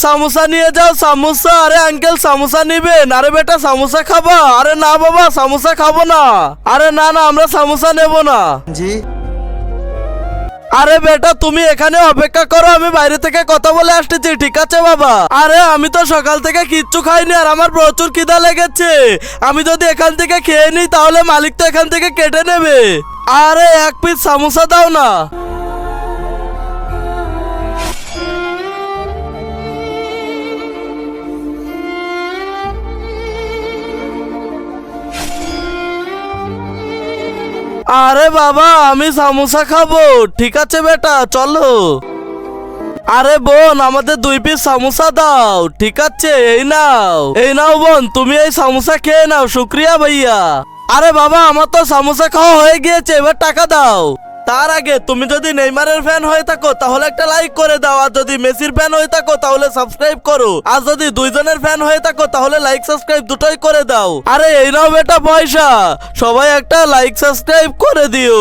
সামোসা নিয়ে যাও সামোসা। আরে আঙ্কেল সামোসা নিবেন? আরে বেটা সামোসা খাবা? আরে না বাবা সামোসা খাবো না। আরে না না আমরা সামোসা নেব না। জি। আরে বেটা তুমি এখানে অপেক্ষা করো, আমি বাইরে থেকে কথা বলে আসতেছি, ঠিক আছে বাবা? আরে আমি তো সকাল থেকে কিচ্ছু খাইনি আর আমার প্রচুর খিদা লেগেছে। আমি যদি এখান থেকে খেয়ে নিই তাহলে মালিক তো এখান থেকে কেটে নেবে। আরে এক পিস সামোসা দাও না। আরে বাবা আমি সামোসা খাবো, ঠিক আছে বেটা চলো। আরে বোন আমাদের 2 পিস সামোসা দাও, ঠিক আছে এই নাও বোন, তুমি এই সামোসা খেয়ে নাও, শুক্রিয়া ভাইয়া। আরে বাবা আমার তো সামোসা খাওয়া হয়ে গিয়েছে, এবার টাকা দাও। তার আগে তুমি যদি নেইমারের ফ্যান হয়ে থাকো তাহলে একটা লাইক করে দাও, আর যদি মেসির ফ্যান হয়ে থাকো তাহলে সাবস্ক্রাইব করো, আর যদি দুইজনের ফ্যান হয়ে থাকো তাহলে লাইক সাবস্ক্রাইব দুটোই করে দাও। আরে এই নাও বেটা পয়সা, সবাই একটা লাইক সাবস্ক্রাইব করে দিও।